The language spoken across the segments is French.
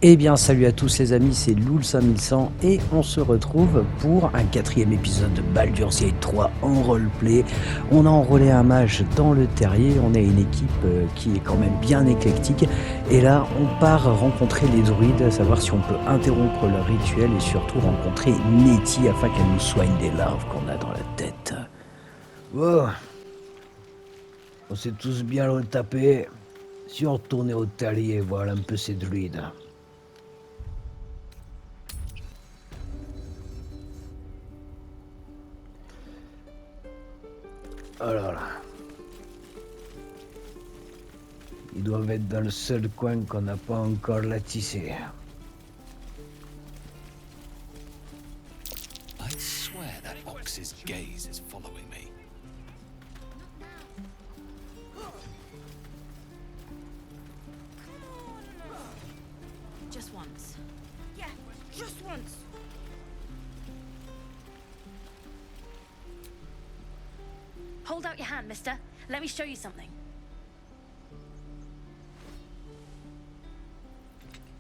Eh bien salut à tous les amis, c'est loul5100 et on se retrouve pour un 4e épisode de Baldur'S Gate 3 en roleplay. On a enrôlé un mage dans le terrier, on est une équipe qui est quand même bien éclectique et là on part rencontrer les druides, savoir si on peut interrompre leur rituel et surtout rencontrer Nettie afin qu'elle nous soigne des larves qu'on a dans la tête. Bon, on s'est tous bien retapés. Si on retournait au terrier, voir un peu ces druides. Alors là. Ils doivent être dans le seul coin qu'on n'a pas encore latissé. I swear that ox's gaze is following me. Just once. Yeah, just once. Hold out your hand, mister. Let me show you something.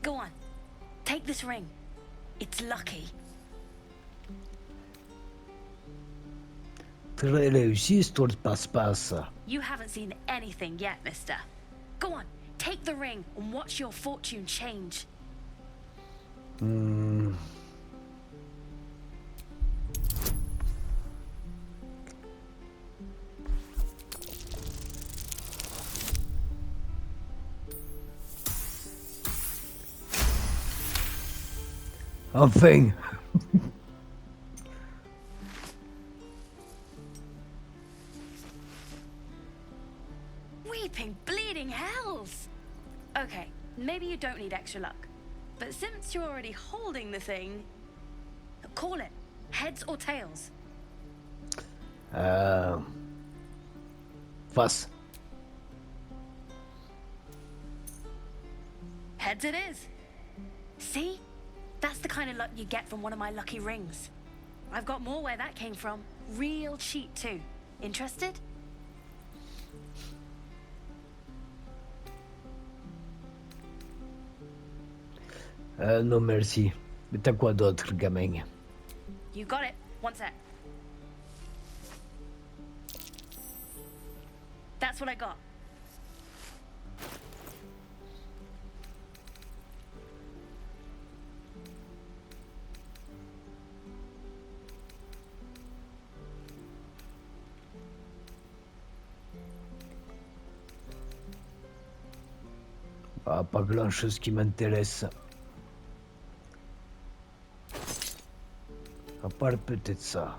Go on. Take this ring. It's lucky. Très réussi, ce tour de passe-passe. You haven't seen anything yet, mister. Go on. Take the ring and watch your fortune change. Enfin. Weeping, bleeding hells! Okay, maybe you don't need extra luck. But since you're already holding the thing, call it. Heads or tails? Face. Heads it is. See? That's the kind of luck you get from one of my lucky rings. I've got more where that came from. Real cheap too. Interested? Non merci. Mais t'as quoi d'autre, gamin? You got it. One sec. That's what I got. Ah, pas grand-chose qui m'intéresse. À part peut-être ça.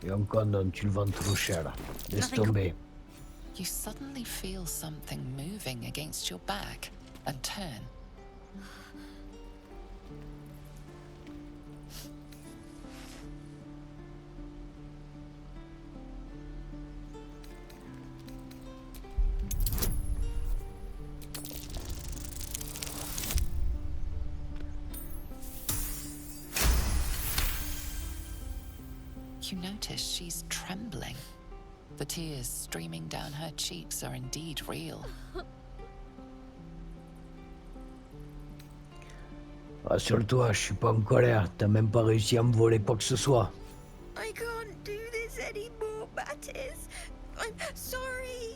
Et encore non, tu le vends trop cher. Laisse tomber. You suddenly feel something moving against your back and turn. You notice she's trembling. The tears streaming down her cheeks are indeed real. Rassure-toi, je suis pas en colère. T'as même pas réussi à me voler quoi que ce soit. I can't do this anymore, Mattis. I'm sorry.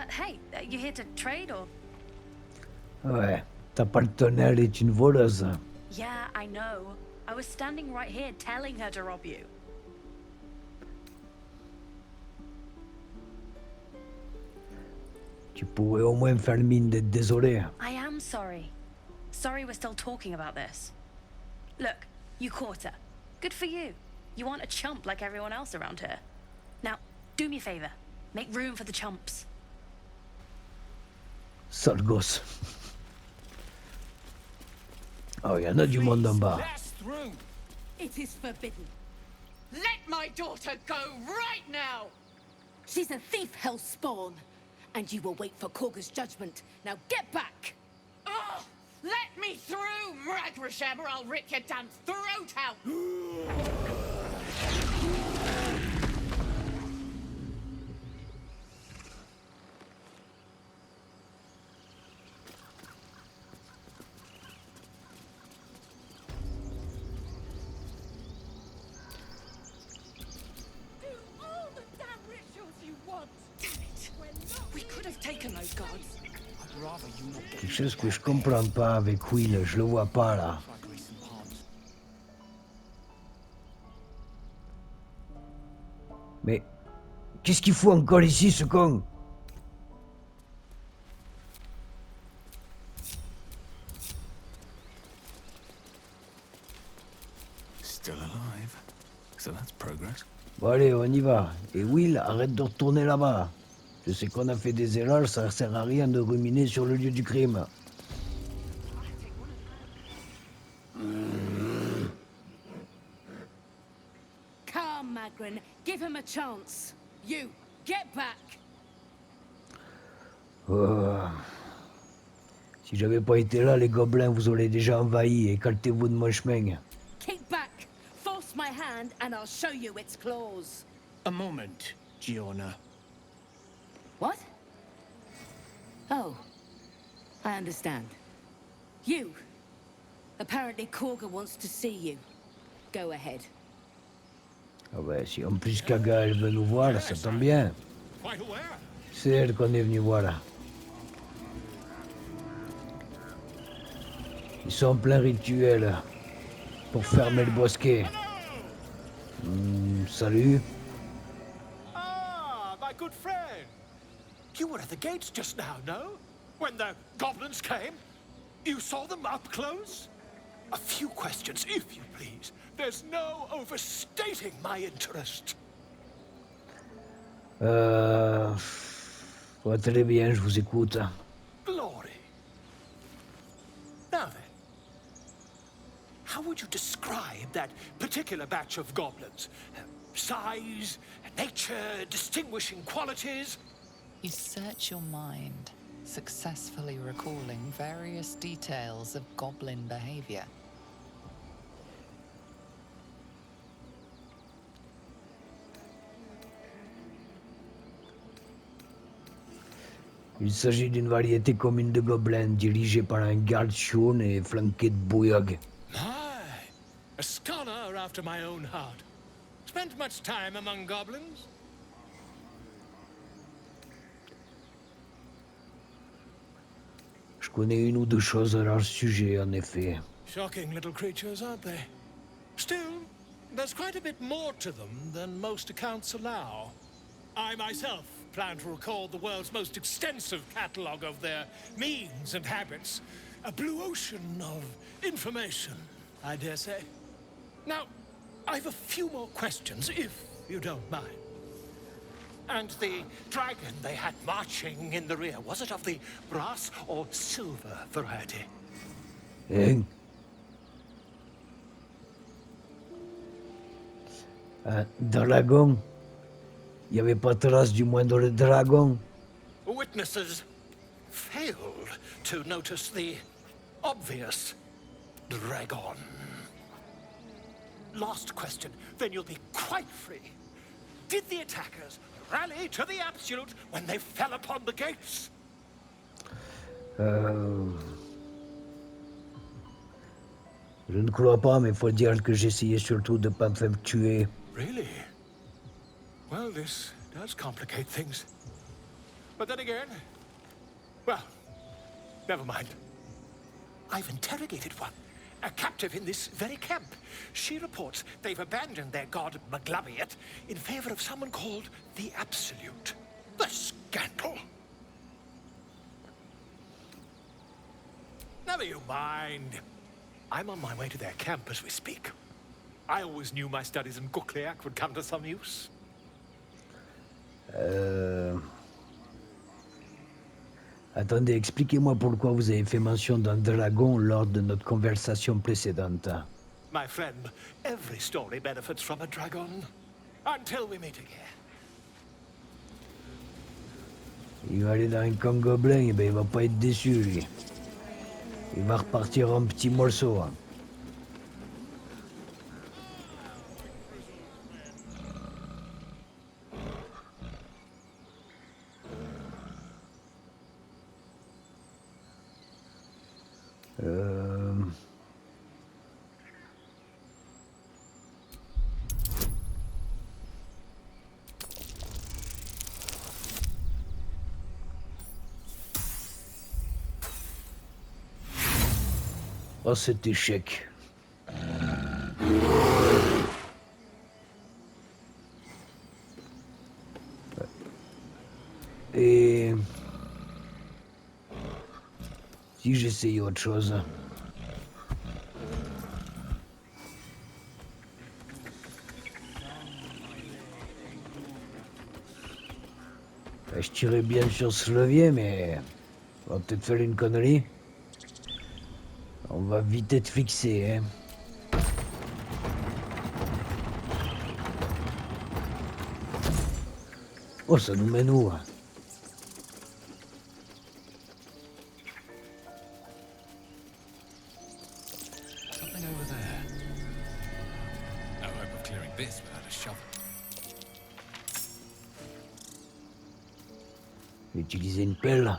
Hey, you here to trade or? Ouais, t'as pas le tonnerre, elle est une voleuse. Yeah, I know. I was standing right here telling her to rob you. Tu pourrais au moins faire le mine d'être désolé. I am sorry. Sorry we're still talking about this. Look, you caught her. Good for you. You aren't a chump like everyone else around here. Now, do me a favor. Make room for the chumps. Sale gosse. Oh, il y en a du monde en bas. Pass through. It is forbidden. Let my daughter go right now. She's a thief, hellspawn. And you will wait for Korga's judgment. Now get back! Oh, let me through, Mragrasham, or I'll rip your damn throat out. Quelque chose que je comprends pas avec Will, je le vois pas là. Mais qu'est-ce qu'il fout encore ici, ce con? Still alive. So that's progress. Bon allez, on y va. Et Will, arrête de retourner là-bas. Je sais qu'on a fait des erreurs, ça sert à rien de ruminer sur le lieu du crime. Calm, Magrin. Give him a chance. You, get back. Oh. Si j'avais pas été là, les gobelins vous auraient déjà envahi, écartez-vous de mon chemin. Keep back. Force my hand and I'll show you its claws. A moment, Giona. What? Oh. I understand. You. Apparently Korga wants to see you. Go ahead. Ah ouais, si en plus Kaga elle veut nous voir, ça tombe bien. Quite aware. C'est elle qu'on est venu voir là. Ils sont en plein rituel pour fermer le bosquet. Salut. Ah, my good friend. You were at the gates just now, no? When the goblins came? You saw them up close? A few questions, if you please. There's no overstating my interest. Ouais, très bien, je vous écoute. Glory. Now then, how would you describe that particular batch of goblins? Size, nature, distinguishing qualities? You search your mind, successfully recalling various details of goblin behavior. Il s'agit d'une variété commune de gobelins dirigée par un garde chauve et flanqué de bouillogues. My, a scholar after my own heart. Spent much time among goblins? Je connais une ou deux choses à leur sujet, en effet. Shocking little creatures, aren't they? Still, there's quite a bit more to them than most accounts allow. I myself plan to record the world's most extensive catalogue of their means and habits. A blue ocean of information, I dare say. Now, I've a few more questions, if you don't mind. And the dragon they had marching in the rear, was it of the brass or silver variety? Hein? Un dragon? Il n'y avait pas trace du moindre dragon. Witnesses failed to notice the obvious dragon. Last question, then you'll be quite free. Did the attackers rally to the absolute when they fell upon the gates? Je ne crois pas, mais il faut dire que j'essayais surtout de ne pas me faire tuer. Really? Well, this does complicate things. But then again, well, never mind. I've interrogated one, a captive in this very camp. She reports they've abandoned their god Maglabiet in favor of someone called the Absolute. The scandal! Never you mind. I'm on my way to their camp as we speak. I always knew my studies in Gukleak would come to some use. Attendez, expliquez-moi pourquoi vous avez fait mention d'un dragon lors de notre conversation précédente. My friend, every story benefits from a dragon. Until we meet again. Il va aller dans un camp gobelin, et ben il va pas être déçu, lui. Il va repartir en petits morceaux. Hein. Oh, cet échec. Et... si j'essayais autre chose. Je tirais bien sur ce levier, mais... on va peut-être faire une connerie. On va vite être fixé, hein. Oh, ça nous mène où? Something over there. No hope of clearing this without a shovel. Utiliser une pelle.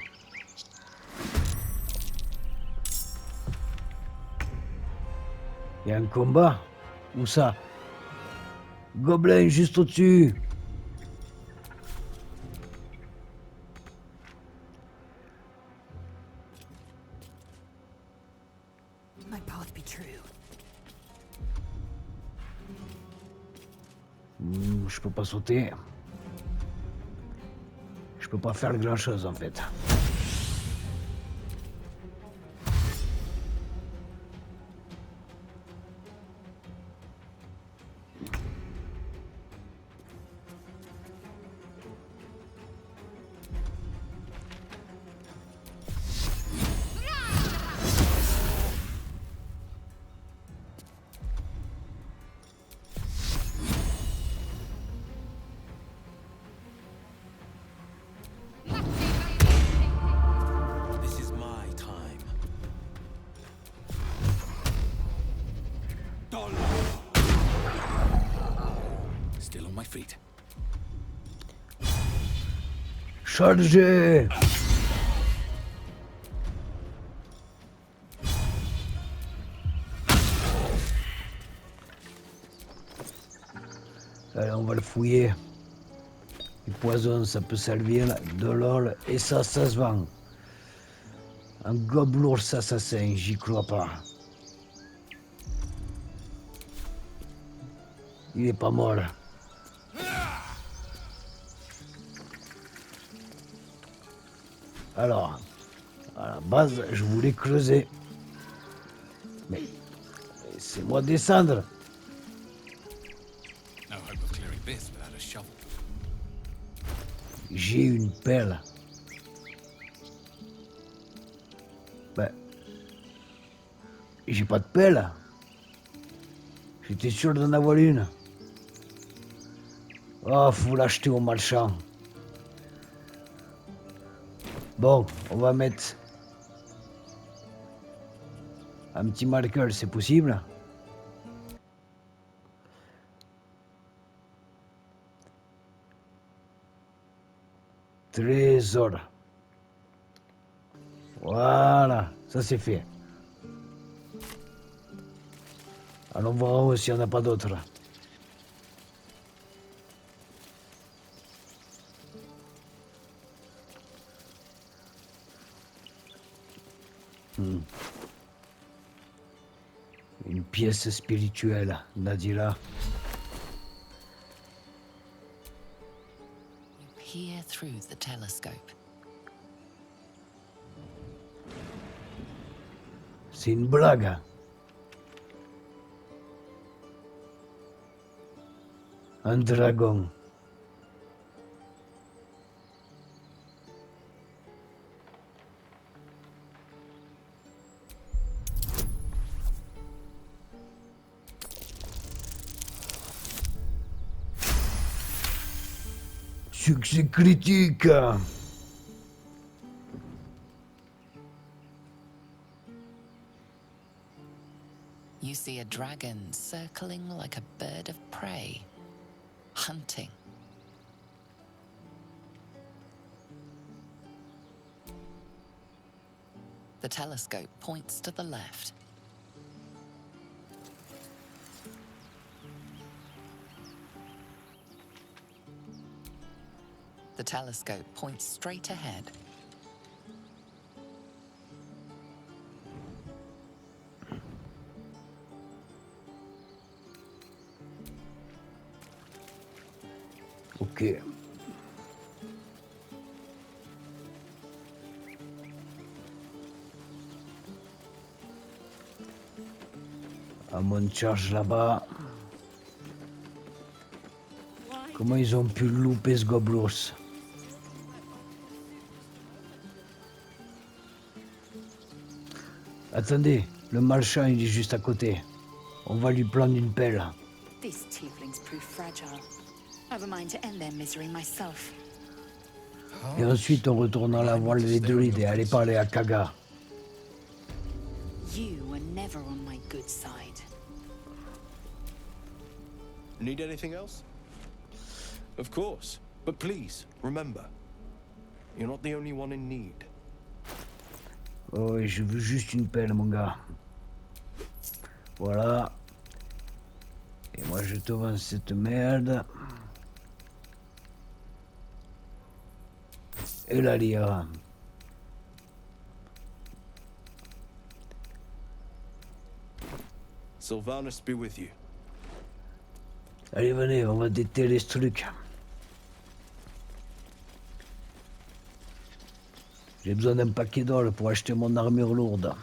Il y a un combat? Où ça? Gobelin juste au-dessus. My path be true. Je peux pas sauter. Je peux pas faire grand chose en fait. This is my time. Still on my feet. Chargez! Allez, on va le fouiller. Du poison, ça peut servir. De l'or, et ça se vend. Un gobelours assassin, j'y crois pas. Il est pas mort. Alors, à la base, je voulais creuser. Mais laissez-moi descendre. No hope of clearing this without a shovel. J'ai une pelle. Ben, j'ai pas de pelle. J'étais sûr d'en avoir une. Oh, faut l'acheter au marchand. Bon, on va mettre un petit marqueur, c'est possible? Trésor. Voilà, ça c'est fait. Allons voir s'il n'y en a pas d'autres. Une pièce spirituelle, Nadira. You peer through the telescope. C'est une blague. Un dragon. Succès critique. You see a dragon circling like a bird of prey, hunting. The telescope points to the left. The telescope points straight ahead. Ok. À mon charge là-bas. Comment ils ont pu louper ce gobelos? Attendez, le malchat il est juste à côté. On va lui prendre une pelle. These tieflings prove fragile. I've a mind to end their misery myself. Et ensuite on retourne à la voile des druides et aller parler à Kaga. You were never on my good side. Need anything else? Of course. But please, remember, you're not the only one in need. Oh, et je veux juste une pelle, mon gars. Voilà. Et moi, je te vends cette merde. Et la lyre. Sylvanus be with you. Allez, venez, on va dételer ce truc. J'ai besoin d'un paquet d'or pour acheter mon armure lourde.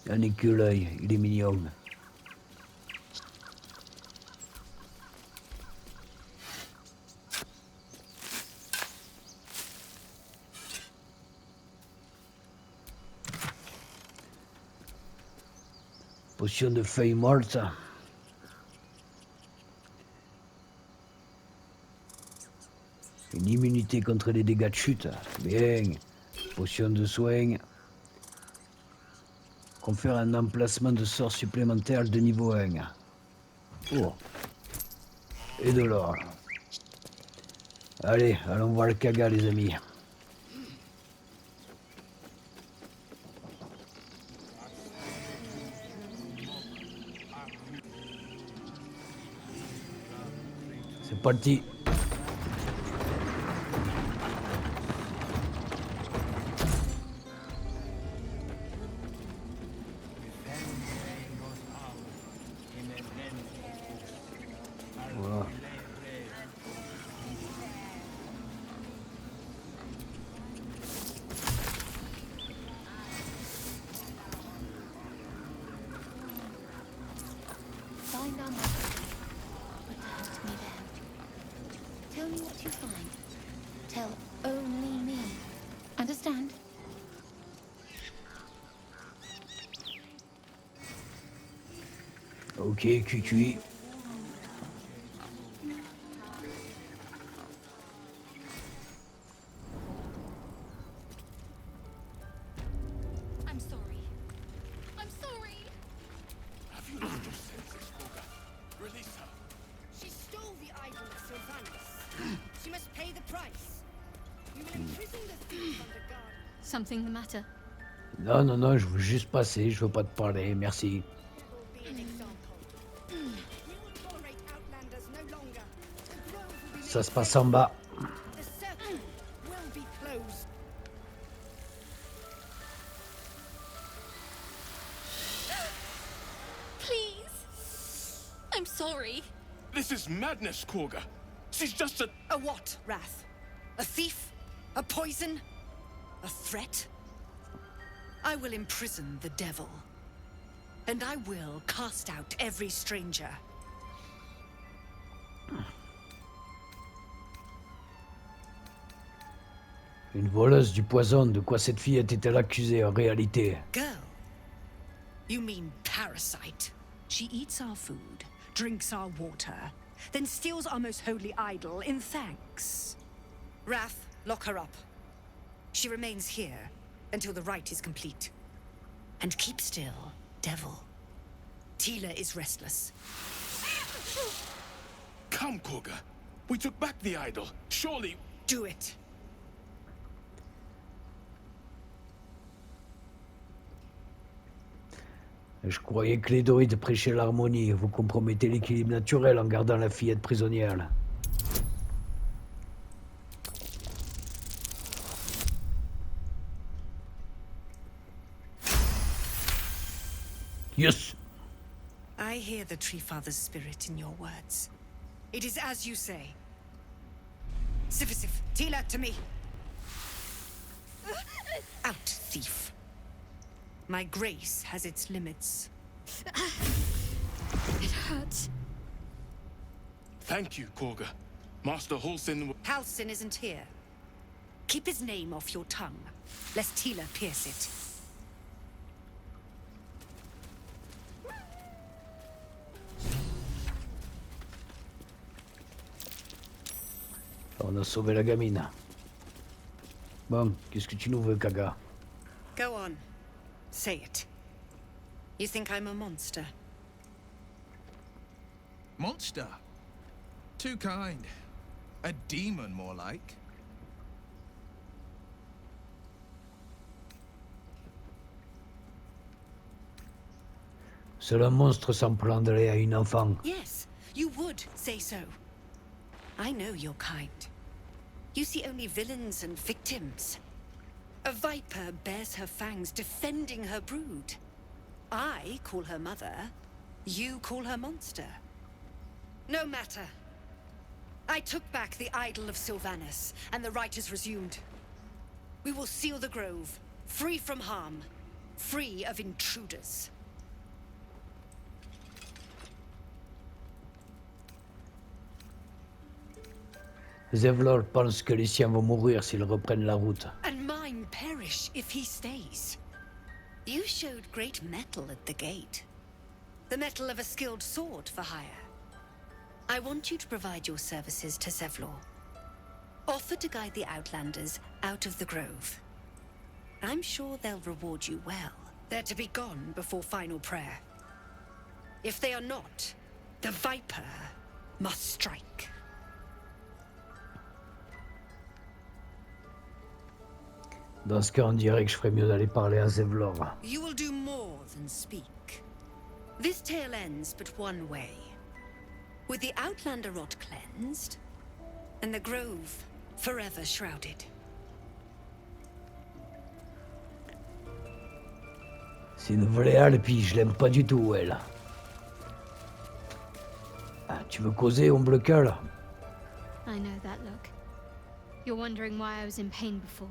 Un écureuil, il est mignon. Potion de feuilles mortes. Une immunité contre les dégâts de chute. Bien. Potion de soin. Confère un emplacement de sort supplémentaire de niveau 1. Oh. Et de l'or. Allez, allons voir le Kaga, les amis. C'est parti. Voilà. Find our mother. Return to me then. Tell me what you find. Tell only me. Understand? Ok, cuit. I'm sorry. I'm sorry. Have you lost your senses, Olga? Release her. She stole the idol of Sylvanus. She must pay the price. We will imprison the thief under guard. Something the matter? Non, non, non, je veux juste passer, je veux pas te parler, merci. Be an example. We will tolerate outlanders no longer. The grove will be Ça se passe en bas. The circle will be closed. Please. I'm sorry. This is madness, Korga. She's just a... A what, Wrath? A thief? A poison? A threat? I will imprison the devil. And I will cast out every stranger. Une voleuse du poison, de quoi cette fille était-elle accusée en réalité? Girl? You mean parasite? She eats our food, drinks our water, then steals our most holy idol in thanks. Wrath, lock her up. She remains here until the rite is complete. And keep still, devil. Tila is restless. Come, Korga. We took back the idol. Surely... Do it. Je croyais que les druides prêchaient l'harmonie. Vous compromettez l'équilibre naturel en gardant la fillette prisonnière. Yes. I hear the Tree Father's spirit in your words. It is as you say. Sifisif, Tila to me. Out, thief. My grace has its limits. It hurts. Thank you, Korga. Master Halsin... Halsin isn't here. Keep his name off your tongue, lest Tila pierce it. On a sauvé la gamine. Bon, qu'est-ce que tu nous veux, Kaga? Go on. Say it. You think I'm a monster? Monster? Too kind. A demon, more like. Seul un monstre s'en prendrait à une enfant. Yes, you would say so. I know your kind. You see only villains and victims. A viper bears her fangs defending her brood. I call her mother. You call her monster. No matter. I took back the idol of Sylvanus, and the rite is resumed. We will seal the grove, free from harm, free of intruders. Zevlor pense que les siens vont mourir s'ils reprennent la route. And mine perish if he stays. You showed great mettle at the gate. The mettle of a skilled sword for hire. I want you to provide your services to Zevlor. Offer to guide the Outlanders out of the grove. I'm sure they'll reward you well. They're to be gone before final prayer. If they are not, the Viper must strike. Dans ce cas, on dirait que je ferais mieux d'aller parler à Zevlor. You will do more than speak. This tale ends but one way. With the Outlander rot cleansed, and the grove forever shrouded. C'est une vraie alpie, je l'aime pas du tout, elle. Ah, tu veux causer, on bleu cul? I know that look. You're wondering why I was in pain before.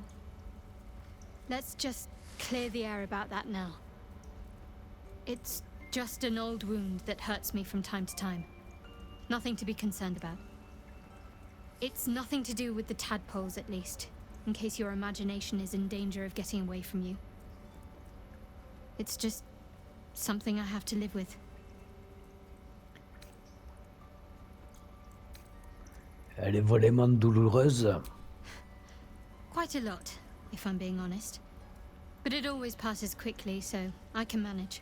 Let's just clear the air about that now. It's just an old wound that hurts me from time to time. Nothing to be concerned about. It's nothing to do with the tadpoles, at least, in case your imagination is in danger of getting away from you. It's just something I have to live with. Elle est vraiment douloureuse. Quite a lot, if I'm being honest. But it always passes quickly, so I can manage.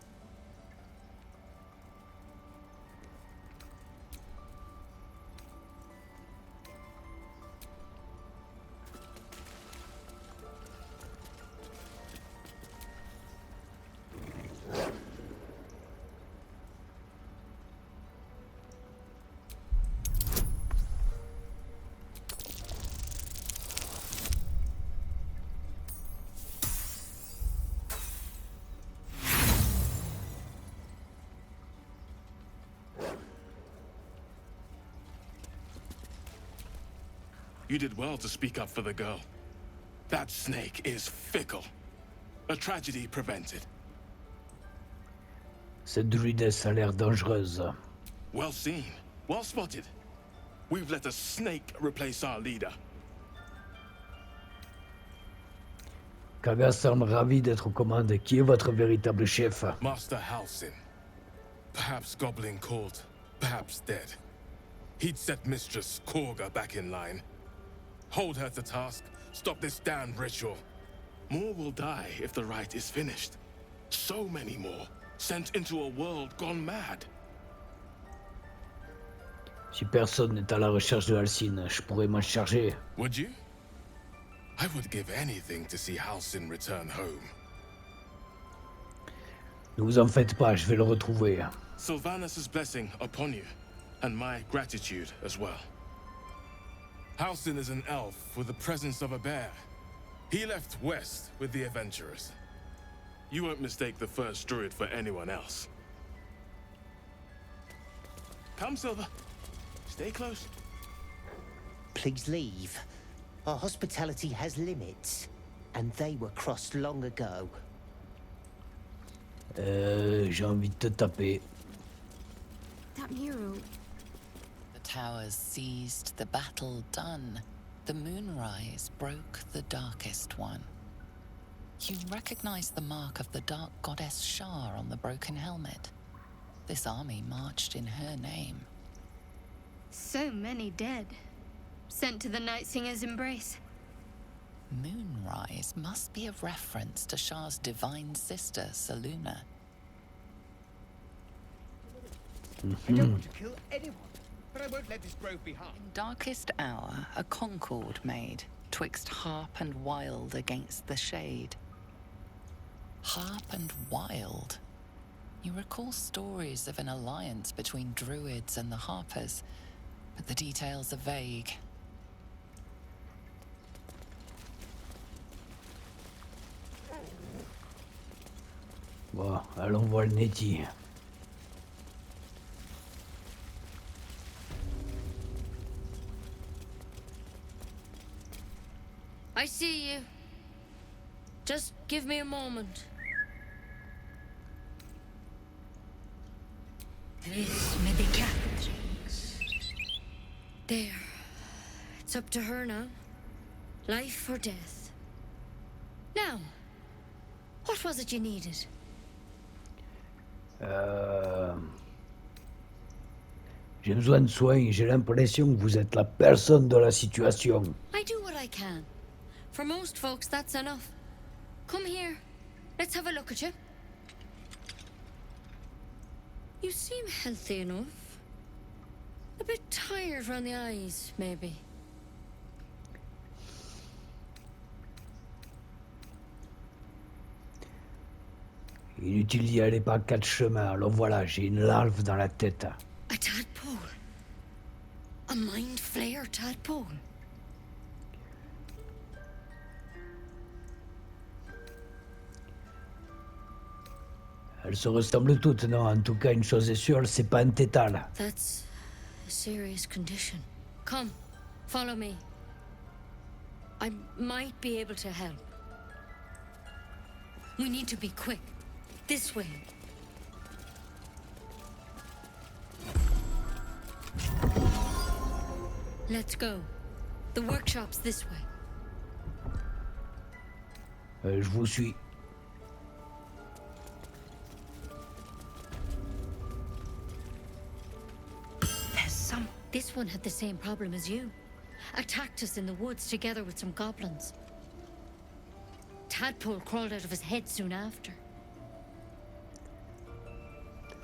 You did well to speak up for the girl. That snake is fickle. A tragedy prevented. Cette druidesse a l'air dangereuse. Well seen. Well spotted. We've let a snake replace our leader. Kaga semble ravi d'être aux commandes. Qui est votre véritable chef? Master Halsin. Perhaps goblin caught, perhaps dead. He'd set Mistress Korga back in line. Hold her to task, stop this damned ritual. More will die if the rite is finished. So many more, sent into a world gone mad. Si personne n'est à la recherche de Halsin, je pourrais m'en charger. Would you? I would give anything to see Halsin return home. Ne vous en faites pas, je vais le retrouver. Sylvanus' blessing upon you, and my gratitude as well. Halsin is an elf with the presence of a bear. He left west with the adventurers. You won't mistake the first druid for anyone else. Come, Silver. Stay close. Please leave. Our hospitality has limits, and they were crossed long ago. J'ai envie de te taper. That mural. The towers seized, the battle done. The moonrise broke the darkest one. You recognize the mark of the dark goddess Shar on the broken helmet. This army marched in her name. So many dead. Sent to the Night Singer's embrace. Moonrise must be a reference to Shar's divine sister, Saluna. I don't want to kill anyone, but I won't let this grove be harmed. In darkest hour, a concord made, twixt harp and wild against the shade. Harp and wild. You recall stories of an alliance between druids and the harpers, but the details are vague. Bon, allons voir le Netty. I see you. Just give me a moment. There. It's up to her now. Life or death. Now, what was it you needed? J'ai besoin de soins, j'ai l'impression que vous êtes la personne de la situation. I do what I can. For most folks, that's enough. Come here. Let's have a look at you. You seem healthy enough. A bit tired around the eyes, maybe. Inutile d'y aller par quatre chemins, alors voilà, j'ai une larve dans la tête. A tadpole. A mind flayer tadpole. Elles se ressemblent toutes, non? En tout cas, une chose est sûre, c'est pas un tétal. That's a serious condition. Come, follow me. I might be able to help. We need to be quick. This way. Let's go. The workshop's this way. Je vous suis. This one had the same problem as you. Attacked us in the woods together with some goblins. Tadpole crawled out of his head soon after.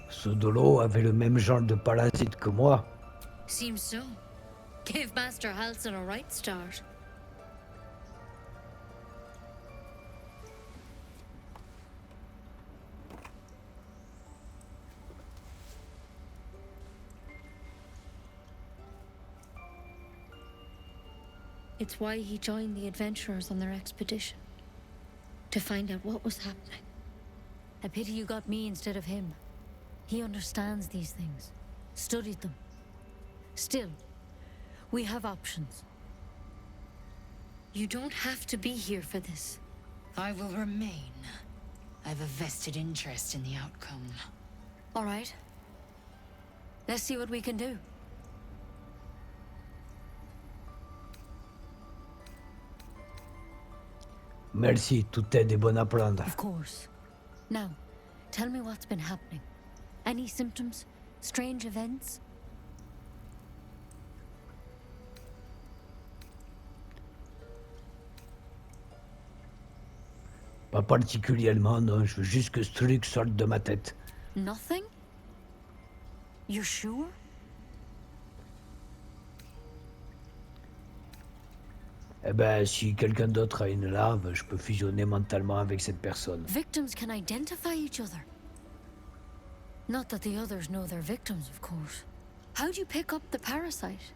Ce Dolo avait le même genre de parasite que moi. Seems so. Gave Master Halsin a right start. It's why he joined the adventurers on their expedition. To find out what was happening. A pity you got me instead of him. He understands these things. Studied them. Still, we have options. You don't have to be here for this. I will remain. I have a vested interest in the outcome. All right. Let's see what we can do. Merci, toute aide est bonne à prendre. Of course. Now, tell me what's been happening. Any symptoms? Strange events? Pas particulièrement, non. Je veux juste que ce truc sorte de ma tête. Nothing? You're sure? Eh ben, si quelqu'un d'autre a une larve, je peux fusionner mentalement avec cette personne. Victims can identify each other. Not that the others know they're victims, of course. How'd you pick up the parasite?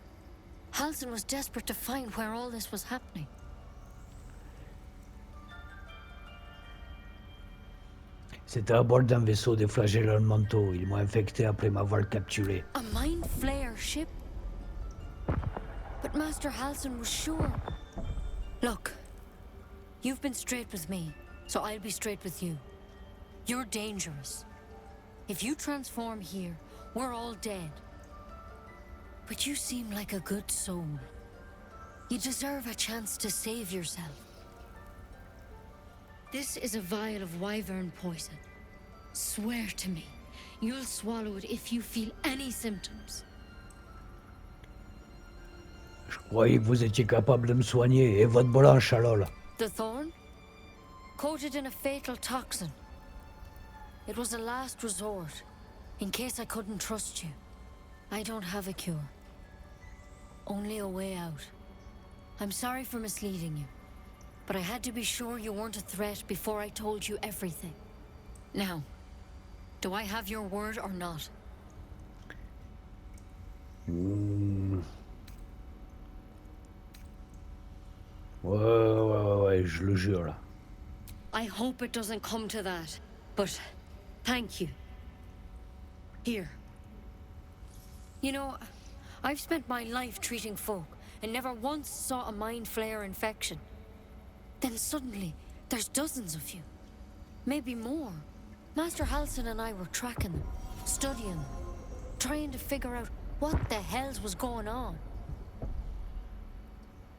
Halsin was desperate to find where all this was happening. C'était à bord d'un vaisseau des flagellants manteau. Ils m'ont infecté après m'avoir capturé. A mind flayer ship? But Master Halsin was sure. Look, you've been straight with me, so I'll be straight with you. You're dangerous. If you transform here, we're all dead. But you seem like a good soul. You deserve a chance to save yourself. This is a vial of wyvern poison. Swear to me, you'll swallow it if you feel any symptoms. Je croyais que vous étiez capable de me soigner. Et votre blanche, lol. The thorn? Coated in a fatal toxin. It was a last resort, in case I couldn't trust you. I don't have a cure. Only a way out. I'm sorry for misleading you, but I had to be sure you weren't a threat before I told you everything. Now, do I have your word or not? Ouais, je le jure là. I hope it doesn't come to that, but thank you. Here. You know, I've spent my life treating folk and never once saw a mind flayer infection. Then suddenly, there's dozens of you. Maybe more. Master Halsin and I were tracking them, studying them, trying to figure out what the hells was going on.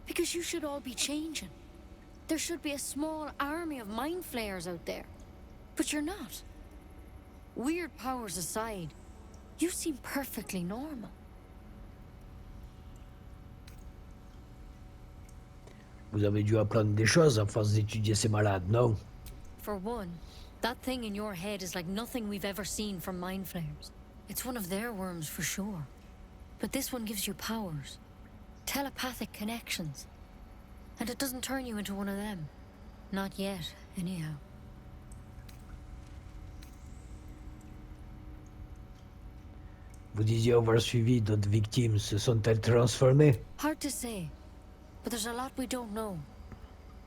Because you should all be changing. There should be a small army of mind flayers out there. But you're not. Weird powers aside, you seem perfectly normal. Vous avez dû apprendre des choses à force d'étudier ces malades, non? For one, that thing in your head is like nothing we've ever seen from mind flayers. It's one of their worms for sure. But this one gives you powers. Telepathic connections. And it doesn't turn you into one of them. Not yet, anyhow. Vous disiez avoir suivi d'autres victimes. Se sont-elles transformées? Hard to say. But there's a lot we don't know.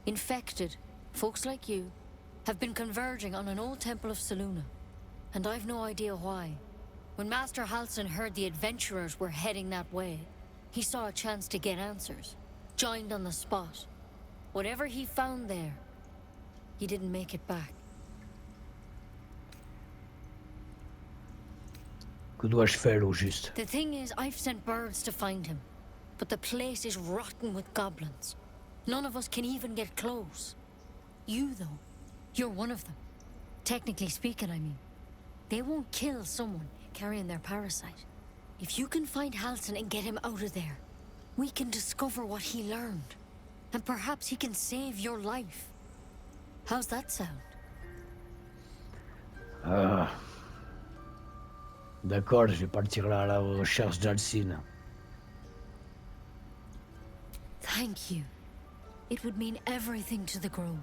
Infected, folks like you, have been converging on an old temple of Loulhin. And I've no idea why. When Master Halsin heard the adventurers were heading that way, he saw a chance to get answers. Joined on the spot. Whatever he found there, he didn't make it back. Que dois-je faire au juste? The thing is, I've sent birds to find him. But the place is rotten with goblins. None of us can even get close. You, though, you're one of them. Technically speaking, I mean. They won't kill someone carrying their parasite. If you can find Halsin and get him out of there, we can discover what he learned. And perhaps he can save your life. How's that sound? Ah. D'accord, je vais partir là à la recherche d'Halsin. Thank you. It would mean everything to the Grove.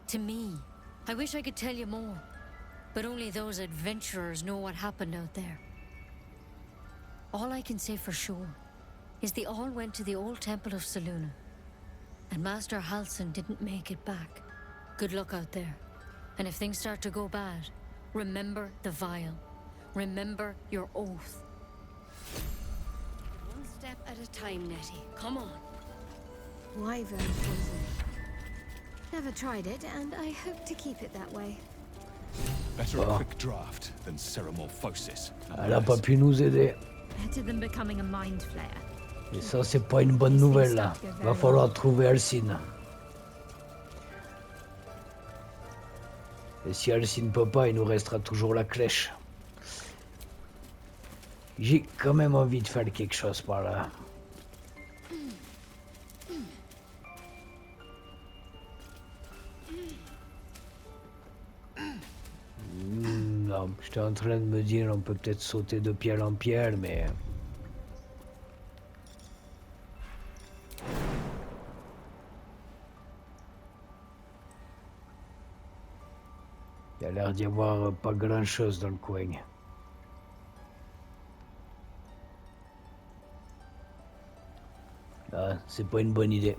To me. I wish I could tell you more. But only those adventurers know what happened out there. All I can say for sure is they all went to the old temple of Loulhin. And Master Halsin didn't make it back. Good luck out there. And if things start to go bad, remember the vial. Remember your oath. One step at a time, Nettie. Come on. Wyvern poison. Never tried it, and I hope to keep it that way. Better a quick draft than ceremorphosis. Elle a pas pu nous aider. Better than becoming a mind flayer. Et ça, c'est pas une bonne nouvelle là. Va falloir trouver Halsin. Et si Halsin peut pas, il nous restera toujours la clèche. J'ai quand même envie de faire quelque chose par là. Non, j'étais en train de me dire on peut peut-être sauter de pierre en pierre, mais... Il y a l'air d'y avoir pas grand-chose dans le coin. Ah, c'est pas une bonne idée.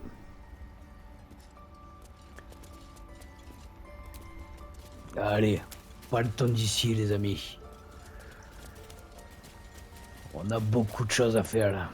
Allez, pas le temps d'ici, les amis. On a beaucoup de choses à faire là.